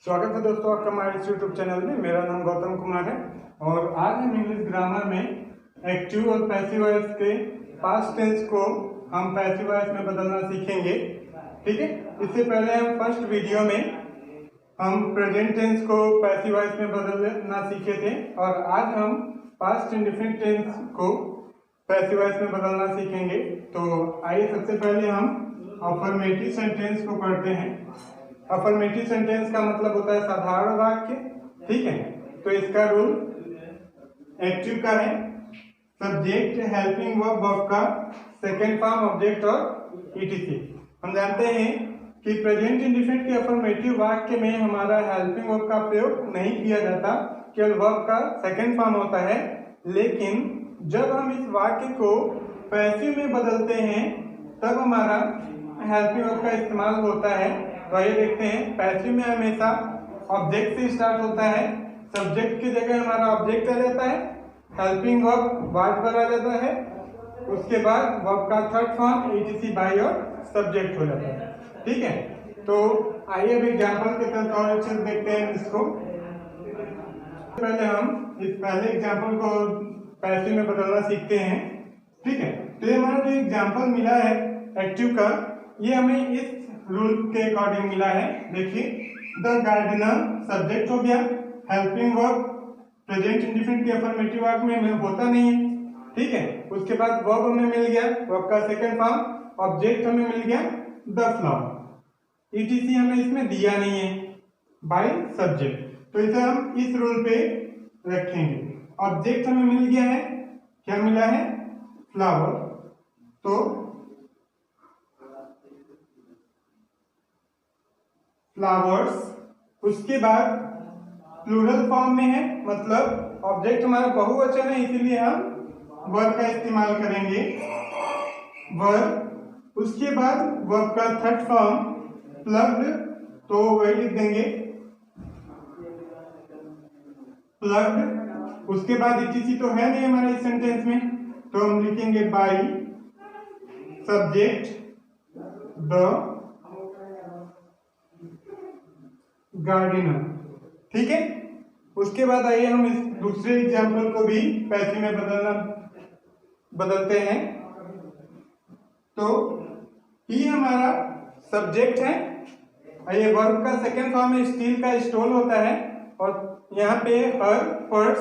स्वागत है दोस्तों आपका हमारे इस यूट्यूब चैनल में। मेरा नाम गौतम कुमार है और आज हम इंग्लिश ग्रामर में एक्टिव और पैसिव वॉइस के पास्ट टेंस को हम पैसिव वॉइस में बदलना सीखेंगे। ठीक है, इससे पहले हम फर्स्ट वीडियो में हम प्रेजेंट टेंस को पैसिव वॉइस में बदलना सीखे थे और आज हम पास्ट इंडेफिनिट टेंस को पैसिव वॉइस में बदलना सीखेंगे। तो आइए सबसे पहले हम अफर्मेटिव सेंटेंस को पढ़ते हैं। अफर्मेटिव सेंटेंस का मतलब होता है साधारण वाक्य। ठीक है, तो इसका रूल एक्टिव का है सब्जेक्ट, हेल्पिंग वर्ब, वर्ब का सेकंड फॉर्म, ऑब्जेक्ट और ईटीसी। हम जानते हैं कि प्रेजेंट इंडेफिनिट के अफर्मेटिव वाक्य में हमारा हेल्पिंग वर्ब का प्रयोग नहीं किया जाता, केवल वर्ब का सेकंड फॉर्म होता है। लेकिन जब हम इस वाक्य को पैसिव में बदलते हैं तब हमारा हेल्पिंग वर्ब का इस्तेमाल होता है। तो आइए देखते हैं। पैसिव में हमेशा ऑब्जेक्ट से स्टार्ट होता है, सब्जेक्ट की जगह हमारा ऑब्जेक्ट आ जाता है, हेल्पिंग वर्ब बाद पर आ जाता है, उसके बाद वर्ब का थर्ड फॉर्म ईटीसी बाई और सब्जेक्ट हो जाता है। ठीक है, तो आइए अब एग्जांपल के तहत और अच्छे से देखते हैं इसको। पहले हम इस पहले एग्जांपल को पैसिव में बदलना सीखते हैं। ठीक है, तो ये हमारा जो एग्जांपल मिला है एक्टिव का, ये हमें इस रूल के अकॉर्डिंग मिला है। देखिए, द गार्डनर सब्जेक्ट हो गया, हेल्पिंग वर्ब प्रेजेंट इंडेफिनिट के अफर्मेटिव वाक्य में हमें होता नहीं है। ठीक है, उसके बाद वर्ब हमें मिल गया, वर्ब का सेकंड फॉर्म, ऑब्जेक्ट हमें मिल गया द फ्लावर, ईटीसी हमें इसमें दिया नहीं है बाय सब्जेक्ट। तो इसे हम इस रूल पे रखेंगे। ऑब्जेक्ट हमें मिल गया है, क्या मिला है? फ्लावर। तो फ्लावर्स, उसके बाद प्लूरल फॉर्म में है, मतलब ऑब्जेक्ट हमारा बहुवचन है, इसीलिए हम वर्ब का इस्तेमाल करेंगे, वर्ब। उसके बाद वर्ब का थर्ड फॉर्म प्लग्ड, तो वही लिख देंगे प्लग्ड। उसके बाद ईटीसी तो है नहीं हमारे इस सेंटेंस में, तो हम लिखेंगे बाय सब्जेक्ट द गार्डनर। ठीक है, उसके बाद आइए हम इस दूसरे एग्जाम्पल को भी पैसिव में बदलते हैं। तो ही हमारा सब्जेक्ट है, ये वर्ब का सेकंड फॉर्म में स्टील का स्टोल होता है और यहाँ पे हर पर्स,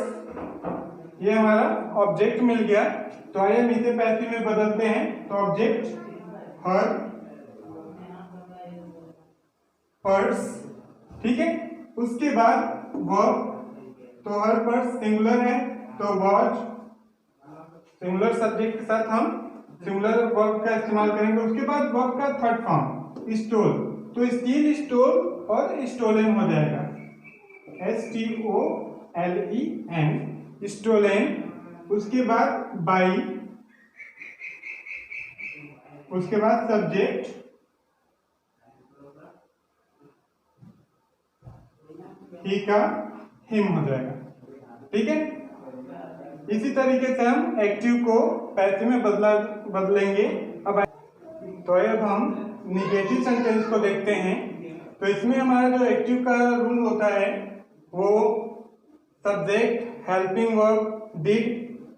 ये हमारा ऑब्जेक्ट मिल गया। तो आइए हम इसे पैसिव में बदलते हैं। तो ऑब्जेक्ट हर पर्स, ठीक है। उसके बाद वर्ब, तो हर पर्स सिंगुलर है, तो वॉच, सिंगुलर सब्जेक्ट के साथ हम सिंगुलर वर्ब का इस्तेमाल करेंगे। उसके बाद वर्ब का थर्ड फॉर्म स्टोल, तो स्टील स्टोल और स्टोलन हो जाएगा, STOLEN, स्टोलन। उसके बाद बाई, उसके बाद सब्जेक्ट, ही का हिम हो जाएगा। ठीक है, इसी तरीके से हम एक्टिव को पैसिव में बदलेंगे। तो अब हम निगेटिव सेंटेंस को देखते हैं। तो इसमें हमारा जो एक्टिव का रूल होता है वो subject, helping verb, did,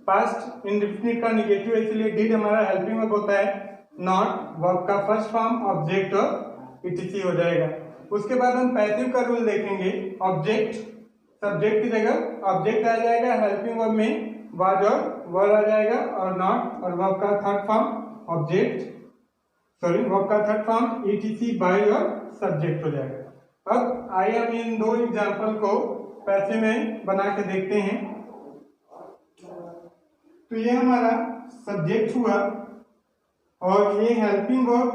past indefinite का निगेटिव है, इसलिए डिड हमारा हेल्पिंग वर्ब होता है, नॉट वर्ब का फर्स्ट फॉर्म, ऑब्जेक्ट और ईटीसी हो जाएगा। उसके बाद हम पैसिव का रूल देखेंगे। ऑब्जेक्ट, सब्जेक्ट की जगह ऑब्जेक्ट आ जाएगा, हेल्पिंग वर्ब में वाज और वर आ जाएगा, और नॉट और वर्ब का third form object, sorry verb का थर्ड फॉर्म ईटीसी बाय और सब्जेक्ट हो जाएगा। अब आइए हम इन दो एग्जांपल को पैसिव में बना के देखते हैं। तो ये हमारा सब्जेक्ट हुआ और ये हेल्पिंग वर्ब,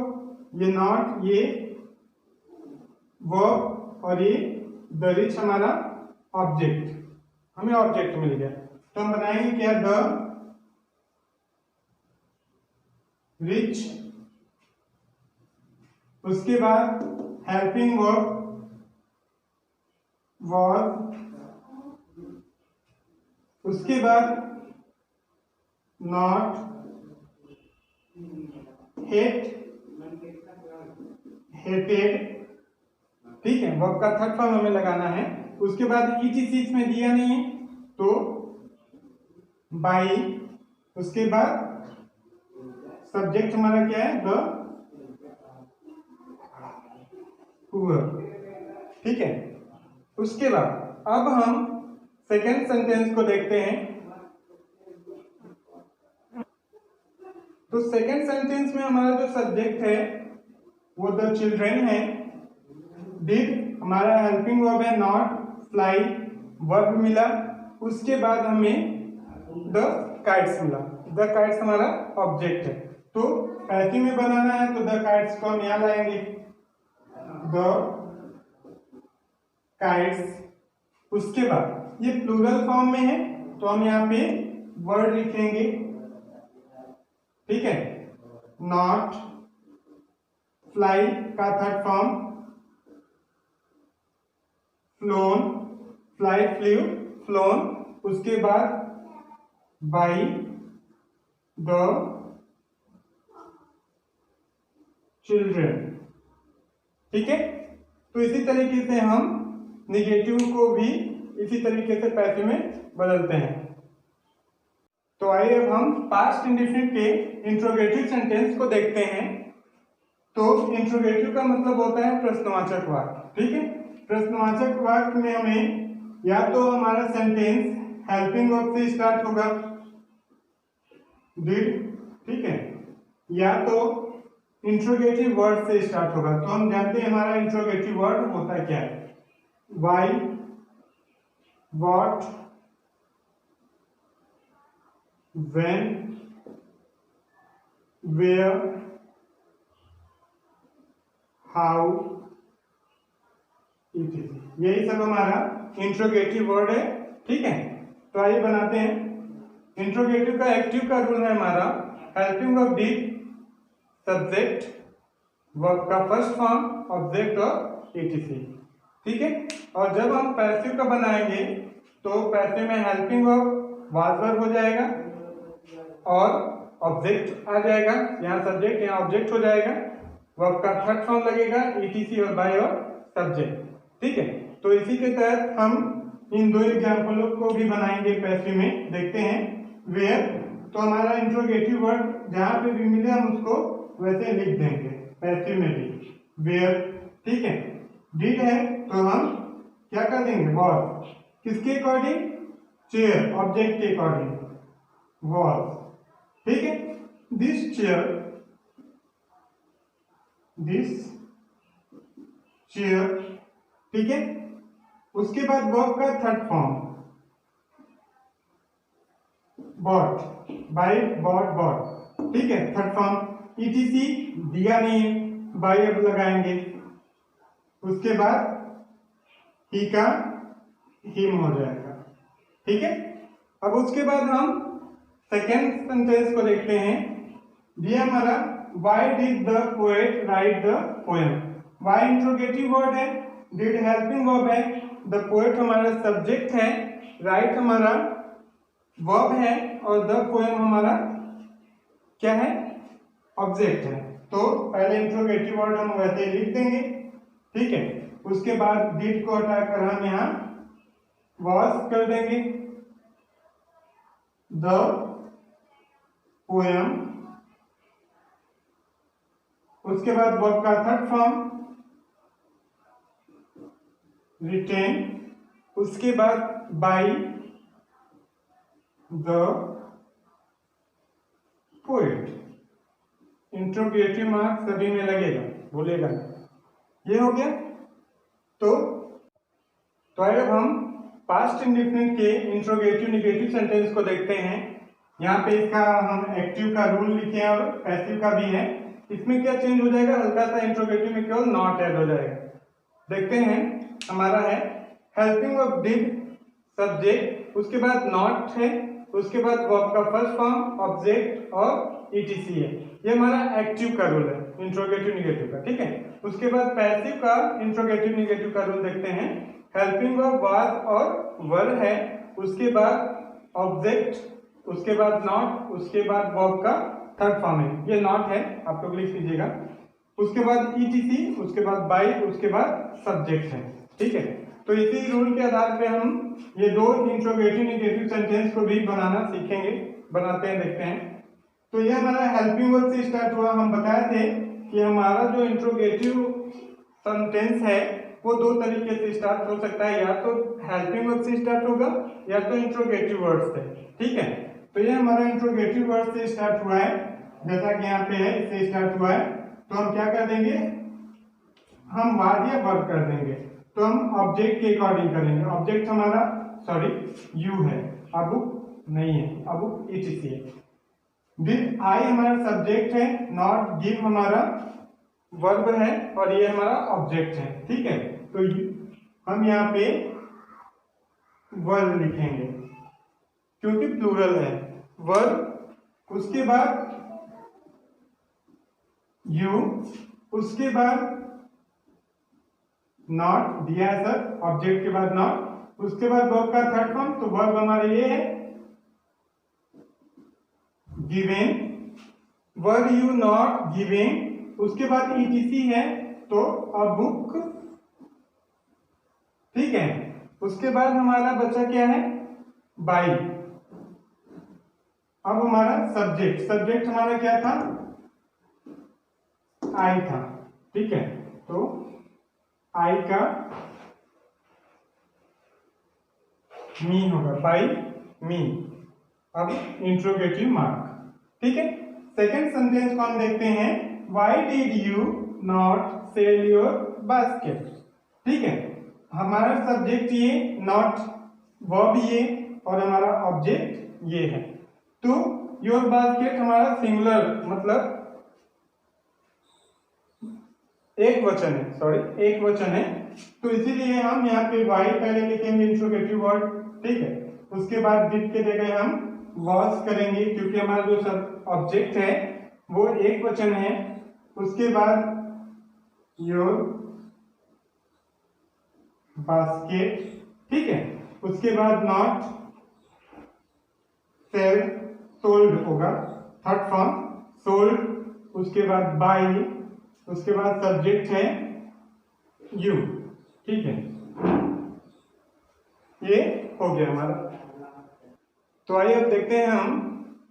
ये नॉट, ये वर्ब और ये द रिच हमारा ऑब्जेक्ट, हमें ऑब्जेक्ट मिल गया। तो हम बनाएंगे क्या? द रिच, उसके बाद हेल्पिंग वर्ब वॉज, उसके बाद नॉट, हेट, हेटेड, ठीक है, वर्ब का थर्ड फॉर्म हमें लगाना है। उसके बाद ईटीसी इसमें दिया नहीं है तो बाई, उसके बाद सब्जेक्ट हमारा क्या है, द पुअर, ठीक है। उसके बाद अब हम सेकेंड सेंटेंस को देखते हैं। तो सेकेंड सेंटेंस में हमारा जो सब्जेक्ट है वो द चिल्ड्रेन है। डिड हमारा हेल्पिंग वर्ब है, नॉट, फ्लाई वर्ब मिला। उसके बाद हमें द काइट्स मिला। द काइट्स हमारा ऑब्जेक्ट है। तो पैसिव में बनाना है तो द काइट्स को हम यहां लाएंगे, द काइट्स। उसके बाद ये प्लूरल फॉर्म में है तो हम यहाँ पे वर्ड लिखेंगे, ठीक है। नॉट, फ्लाई का third form phloem, fly, flu, phloem. उसके बाद बाई, द चिल्ड्रन, ठीक है। तो इसी तरीके से हम निगेटिव को भी इसी तरीके से पैसिव में बदलते हैं। तो आइए अब हम पास्ट इंडेफिनिट के इंट्रोगेटिव सेंटेंस को देखते हैं। तो इंट्रोगेटिव का मतलब होता है प्रश्नवाचक वाक्य, ठीक है। प्रश्नवाचक वाक्य में हमें या तो हमारा सेंटेंस हेल्पिंग वर्ब से स्टार्ट होगा, डिड, ठीक है, या तो इंट्रोगेटिव वर्ड से स्टार्ट होगा। तो हम जानते हैं हमारा इंट्रोगेटिव वर्ड होता क्या है, why, what, when, where, how, ETC. यही सब हमारा इंट्रोगेटिव वर्ड है, ठीक है। तो आइए बनाते हैं। इंट्रोगेटिव का एक्टिव का रूल है हमारा helping verb did, subject, verb का फर्स्ट फॉर्म, ऑब्जेक्ट और इटीसी, ठीक है। और जब हम पैसिव का बनाएंगे तो पैसिव में हेल्पिंग वर्ब वाज वर्ब हो जाएगा और ऑब्जेक्ट आ जाएगा, यहाँ सब्जेक्ट यहाँ ऑब्जेक्ट हो जाएगा। वर्ब का थर्ड फॉर्म लगेगा, ईटीसी और बाय और सब्जेक्ट, ठीक है। तो इसी के तहत हम इन दो एग्जाम्पलों को भी बनाएंगे पैसिव में। देखते हैं वेयर, तो हमारा इंट्रोगेटिव वर्ड जहां पे भी मिले हम उसको वैसे लिख देंगे पैसिव में भी, वेयर, ठीक है। डिड है तो हम क्या कर देंगे, वॉज, किसके अकॉर्डिंग, चेयर, ऑब्जेक्ट के अकॉर्डिंग, वॉज, ठीक है। दिस चेयर, दिस चेयर, ठीक है। उसके बाद वर्ब का third form bought, buy, bought, bought, ठीक है, थर्ड फॉर्म। ईटीसी दिया नहीं है, बाय अब लगाएंगे। उसके बाद ही का हिम हो जाएगा, ठीक है। अब उसके बाद हम सेकेंड सेंटेंस को देखते हैं। दिया हमारा why did the poet right the poem. Why interrogative word है, डिड हेल्पिंग वर्ब है, द पोएट हमारा सब्जेक्ट है, राइट हमारा वर्ब है और द पोएम हमारा क्या है, ऑब्जेक्ट है। तो पहले इंट्रोगेटिव वर्ड हम वैसे ही लिख देंगे, ठीक है। उसके बाद डिड को हटाकर हम यहाँ वॉज कर देंगे, द पोएम। उसके बाद वर्ब का थर्ड फॉर्म रिटेन। उसके बाद by the poet. Interrogative mark सभी में लगेगा, बोलेगा। ये हो गया। तो अब हम पास्ट इंडेफिनिट के इंट्रोगेटिव नेगेटिव सेंटेंस को देखते हैं। यहाँ पे इसका हम एक्टिव का रूल लिखे हैं और पैसिव का भी है। इसमें क्या चेंज हो जाएगा, हल्का सा इंट्रोगेटिव में केवल नॉट ऐड हो जाएगा। देखते हैं, हमारा है हेल्पिंग वर्ब डिड, सब्जेक्ट, उसके बाद नॉट है, उसके बाद वर्ब का फर्स्ट फॉर्म, ऑब्जेक्ट और ईटीसी है। ये हमारा एक्टिव का रूल है इंट्रोगेटिव नेगेटिव का, ठीक है। उसके बाद पैसिव का इंट्रोगेटिव नेगेटिव का रूल देखते हैं। हेल्पिंग वर्ब वाज और वर है, उसके बाद ऑब्जेक्ट, उसके बाद नॉट, उसके बाद वर्ब का थर्ड फॉर्म है। ये नॉट है, आप लोग लिख लीजिएगा। उसके बाद ईटीसी, उसके बाद बाई, उसके बाद सब्जेक्ट है। ठीक है, तो इसी रूल के आधार पे हम ये दो इंट्रोगेटिव नेगेटिव सेंटेंस को भी बनाना सीखेंगे। बनाते हैं, देखते हैं। तो ये हमारा हेल्पिंग वर्ब से स्टार्ट हुआ। हम बताए थे कि हमारा जो इंट्रोगेटिव सेंटेंस है वो दो तरीके से स्टार्ट हो सकता है, या तो हेल्पिंग वर्ब से स्टार्ट होगा या तो इंट्रोगेटिव वर्ड से। ठीक है, तो ये हमारा इंट्रोगेटिव वर्ड से स्टार्ट हुआ है, जैसा कि यहाँ पे है, इससे स्टार्ट हुआ है। तो हम क्या कर देंगे, हम वाद या वर्ब कर देंगे। तो हम ऑब्जेक्ट के अकॉर्डिंग करेंगे। ऑब्जेक्ट हमारा यू है, अब नहीं है, अब ईटीसी है। विद आई हमारा सब्जेक्ट है, नॉट गिव हमारा वर्ब है, और ये हमारा ऑब्जेक्ट है। ठीक है, तो हम यहाँ पे वर्ब लिखेंगे क्योंकि प्लूरल है वर्ब, उसके बाद यू, उसके बाद नॉट दिया है सर, ऑब्जेक्ट के बाद नॉट, उसके बाद वर्ब का थर्ड फॉर्म। तो वर्ब हमारा ये है giving, were you not giving, उसके बाद ईटीसी है तो अ बुक। ठीक है, उसके बाद हमारा बचा क्या है, बाई। अब हमारा सब्जेक्ट, सब्जेक्ट हमारा क्या था, आई था। ठीक है, तो आई का मी होगा, बाई मी। अब इंट्रोगेटिव मार्क। ठीक है, सेकेंड सेंटेंस को हम देखते हैं, why did you not sell your basket. ठीक है, हमारा सब्जेक्ट ये, नॉट वर्ब ये, और हमारा ऑब्जेक्ट ये है। तो योर बास्केट हमारा सिंगुलर मतलब एक वचन है, एक वचन है। तो इसीलिए हम यहाँ पे वाई पहले लिखेंगे इंट्रोगेटिव वर्ड। ठीक है, उसके बाद डिड के जगह हम वॉज करेंगे क्योंकि हमारा जो सब ऑब्जेक्ट है वो एक वचन है। उसके बाद योर बास्केट। ठीक है, उसके बाद नॉट सेल, सोल्ड होगा, थर्ड फॉर्म सोल्ड। उसके बाद बाई, उसके बाद सब्जेक्ट है यू। ठीक है, ये हो गया हमारा। तो आइए अब देखते हैं हम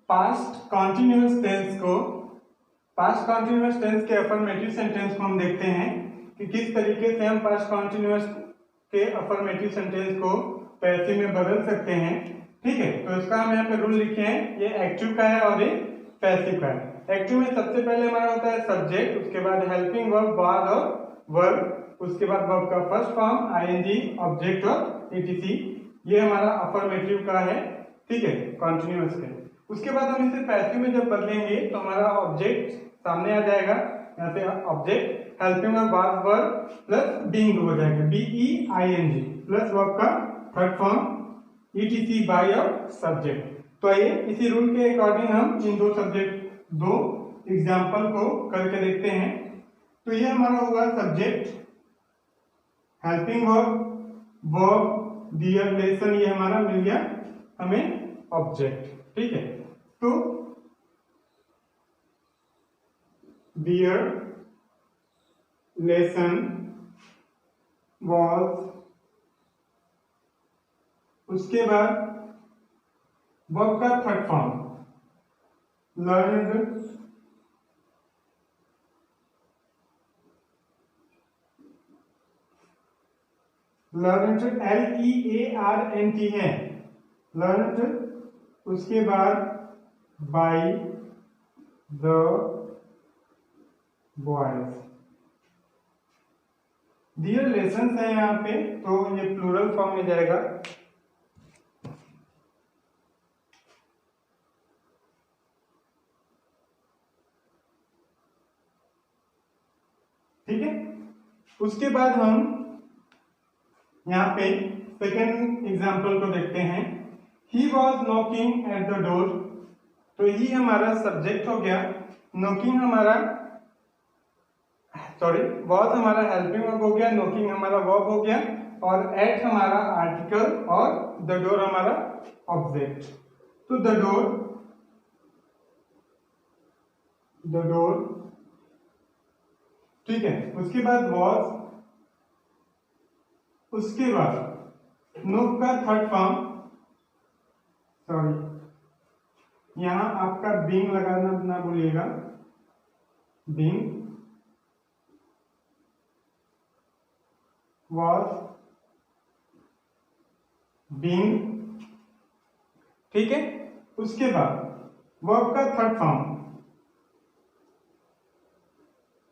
पास्ट कॉन्टिन्यूअस टेंस को। पास्ट कॉन्टिन्यूअस टेंस के अफर्मेटिव सेंटेंस को हम देखते हैं कि किस तरीके से हम पास्ट कॉन्टिन्यूअस के अफर्मेटिव सेंटेंस को पैसिव में बदल सकते हैं। ठीक है, तो इसका हम यहाँ पे रूल लिखे हैं, ये एक्टिव का है और ये पैसिव का है। एक्टिव में सबसे पहले हमारा होता है सब्जेक्ट, उसके बाद हेल्पिंग वर्ब वाज और वर्ब, उसके बाद वर्ब का फर्स्ट फॉर्म आईएनजी, ऑब्जेक्ट और ईटीसी। ये हमारा अफर्मेटिव का है। ठीक है, कॉन्टिन्यूअस के। उसके बाद हम इसे पैसिव में जब बदलेंगे तो हमारा ऑब्जेक्ट सामने आ जाएगा, यहाँ पे object helping verb was verb plus being हो जाएगा, बीईआईएनजी, प्लस वर्ब का थर्ड फॉर्म ईटीसी बाई और सब्जेक्ट। तो आइए इसी रूल के अकॉर्डिंग हम इन दो एग्जाम्पल को करके देखते हैं। तो ये हमारा होगा सब्जेक्ट, हेल्पिंग वर्ब, वर्ब, दियर, लेसन, ये हमारा मिल गया हमें ऑब्जेक्ट। ठीक है, तो दियर, लेसन, वॉज, उसके बाद वर्ब का third form learned, learned LEARNT है, लर्नड। उसके बाद by the boys. Dear lesson है यहाँ पे, तो ये प्लूरल फॉर्म में जाएगा। ठीक है, उसके बाद हम यहाँ पे सेकेंड एग्जाम्पल को देखते हैं। He was knocking at the door. तो ही हमारा सब्जेक्ट हो गया, नॉकिंग हमारा वॉज हमारा हेल्पिंग वर्ब हो गया, नॉकिंग हमारा वर्ब हो गया, और एट हमारा आर्टिकल और द डोर हमारा ऑब्जेक्ट। तो द डोर ठीक है। उसके बाद was, उसके बाद नुक का थर्ड फॉर्म, सॉरी यहाँ आपका बीइंग लगाना ना भूलिएगा, बीइंग, was, बीइंग, ठीक है। उसके बाद वर्ब का third form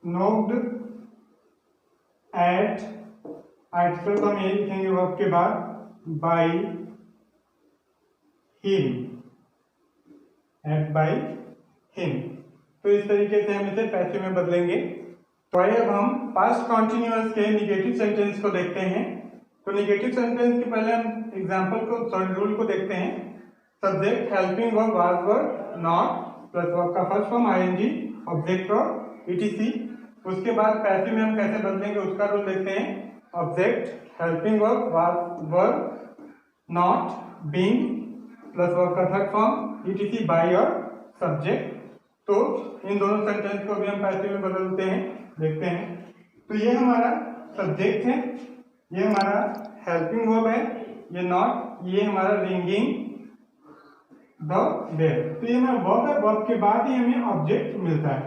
knocked, at, article को हम यही लिखेंगे वर्ब के बाद, by him, at by him. तो इस तरीके से हम इसे पैसिव में बदलेंगे। तो आइए अब हम पास्ट कॉन्टिन्यूअस के निगेटिव सेंटेंस को देखते हैं। तो निगेटिव सेंटेंस के पहले हम एग्जांपल को, सॉरी रूल को देखते हैं। Subject helping verb was verb not plus verb का फर्स्ट फॉर्म आईएनजी ऑब्जेक्ट और ईटीसी। उसके बाद पैसिव में हम कैसे बदलेंगे उसका रूल देखते हैं। Object helping verb was verb not being plus verb का थर्ड फॉर्म ईटीसी बाय और सब्जेक्ट। तो इन दोनों सेंटेंस को भी हम पैसिव में बदलते हैं, देखते हैं। तो ये हमारा सब्जेक्ट है, ये हमारा हेल्पिंग वर्ब है, ये नॉट, ये हमारा रिंगिंग द बेल। तो ये हमारा वर्ब है, वर्ब के बाद ही हमें ऑब्जेक्ट मिलता है,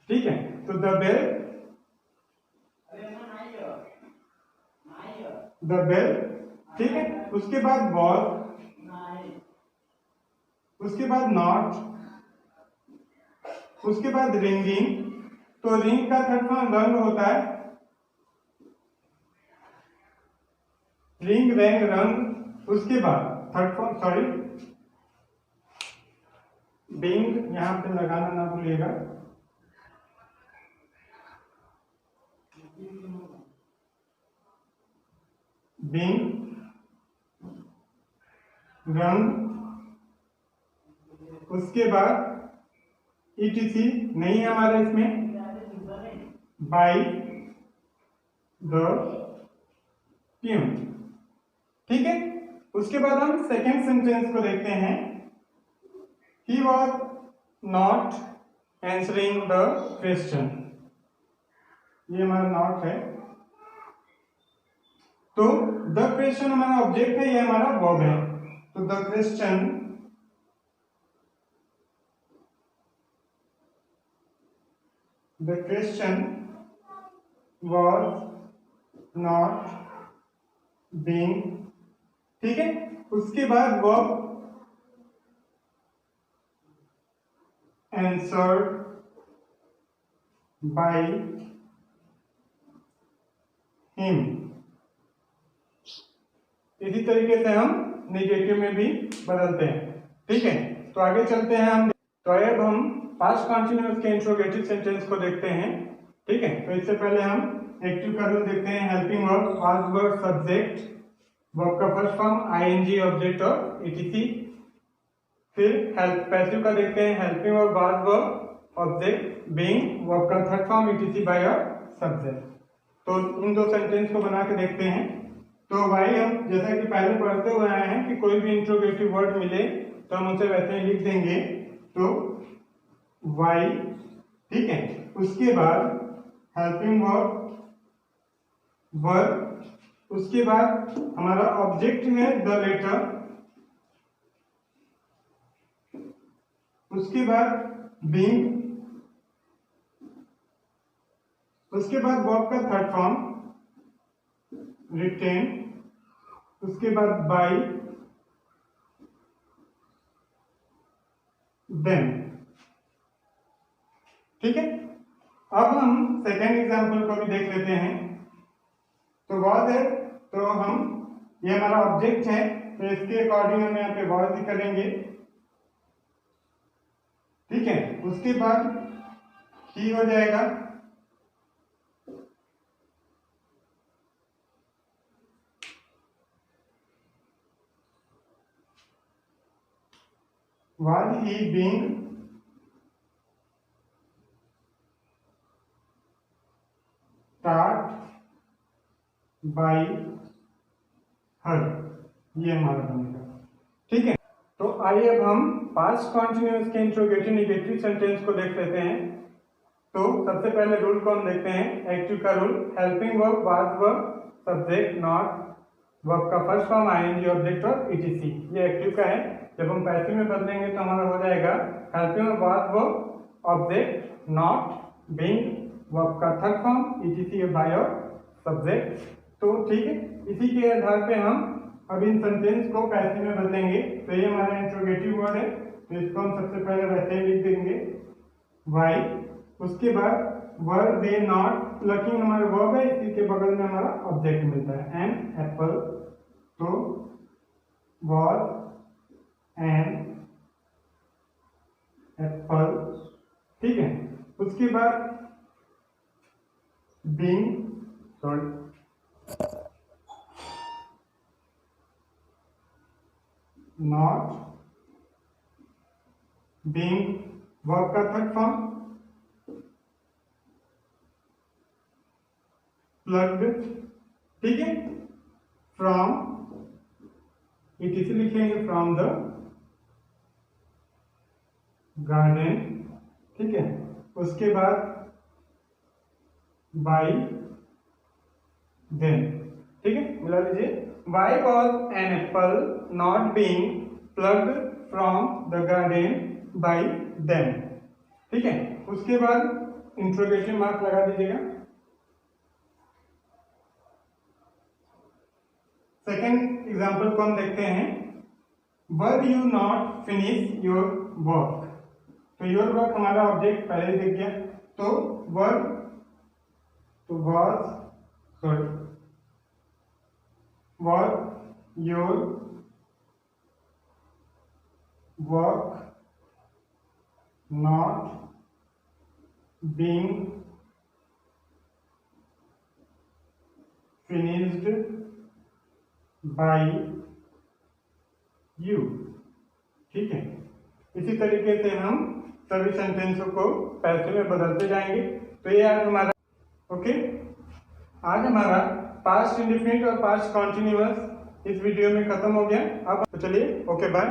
ठीक है। तो द बेल, ठीक है। उसके बाद वॉज, उसके बाद नॉट, उसके बाद रिंगिंग। तो रिंग का थर्ड फॉर्म रंग होता है, रिंग, रैंग, रंग। उसके बाद थर्ड फॉर्म, सॉरी बीइंग यहां पे लगाना ना भूलिएगा, बीइंग, रंग। उसके बाद ईटीसी नहीं है हमारा इसमें, बाय द ट्यून, ठीक है। उसके बाद हम सेकेंड सेंटेंस को देखते हैं। He was not answering the question, ये हमारा नॉट है। तो द क्वेश्चन हमारा ऑब्जेक्ट है, ये हमारा वर्ब है। तो the question was not being, ठीक है। उसके बाद वर्ब answered by him। इसी तरीके से हम निगेटिव में भी बदलते हैं, ठीक है। तो आगे चलते हैं हम। तो अब हम पास्ट कॉन्टिन्यूअस के इंट्रोगेटिव सेंटेंस को देखते हैं, ठीक है। तो इससे पहले हम एक्टिव का रूल देखते हैं। Helping verb was verb subject, verb का फर्स्ट फॉर्म आईएनजी ऑब्जेक्ट और ईटीसी। फिर हेल्प पैसिव का देखते हैं। Helping verb was verb object being, verb का थर्ड फॉर्म ईटीसी बाय और सब्जेक्ट। तो इन दो सेंटेंस को बना के देखते हैं। तो भाई हम जैसा कि पहले पढ़ते हुए आए हैं कि कोई भी इंट्रोगेटिव वर्ड मिले तो हम उसे वैसे ही लिख देंगे। तो वाई, ठीक है। उसके बाद हेल्पिंग वर्ब, उसके बाद हमारा ऑब्जेक्ट है द लेटर, उसके बाद बीइंग, उसके बाद वर्ब का थर्ड फॉर्म रिटेन, उसके बाद बाय, देन, ठीक है। अब हम सेकेंड एग्जांपल को भी देख लेते हैं। तो वॉज है, तो हम, ये हमारा ऑब्जेक्ट है, तो इसके अकॉर्डिंग हम यहाँ पे वॉज ही करेंगे, ठीक है। उसके बाद ही हो जाएगा, was he being taught by her, ये हमारा बनेगा, ठीक है। तो आइए अब हम पास्ट कॉन्टिन्यूअस के इंट्रोगेटिव नेगेटिव सेंटेंस को देख लेते हैं। तो सबसे पहले रूल को हम देखते हैं, एक्टिव का rule. Helping verb, was verb, subject, not, verb का फर्स्ट फॉर्म आईएनजी, ऑब्जेक्ट और ईटीसी। ये एक्टिव का है। जब हम पैसिव में बदलेंगे तो हमारा हो जाएगा helping verb, was verb, object, not, being, verb का थर्ड फॉर्म, ईटीसी, बाय और सब्जेक्ट। तो ठीक है, इसी के आधार पे हम अब इन सेंटेंस को पैसिव में बदलेंगे। तो ये हमारा इंट्रोगेटिव वर्ड है, तो इसको हम सबसे पहले वैसे ही लिख देंगे वाई। उसके बाद वर, दे, नॉट, लकिंग हमारा वर्ब है, इसी के बगल में हमारा ऑब्जेक्ट मिलता है एन एप्पल। तो वॉज एन एप्पल, ठीक है। उसके बाद being, sorry, not, being verb का थर्ड फॉर्म, प्लग्ड, ठीक है, फ्रॉम, ईटीसी लिखेंगे, फ्रॉम द गार्डन, ठीक है। उसके बाद बाई देन, ठीक है, मिला लीजिए। Why was an apple not being plugged from the garden by them, ठीक है। उसके बाद इंट्रोगेशन मार्क लगा दीजिएगा। सेकेंड एग्जाम्पल को हम देखते हैं, were you not finish your work. तो योर वर्क हमारा ऑब्जेक्ट पहले ही दिख गया। तो वर्क, तो was, sorry, work your work not being finished by you, ठीक है। इसी तरीके से हम सभी सेंटेंसों को पैसिव में बदलते जाएंगे। तो ये आज हमारा आज हमारा पास्ट इंडेफिनिट और पास्ट कॉन्टिन्यूअस इस वीडियो में खत्म हो गया। अब तो चलिए, ओके बाय।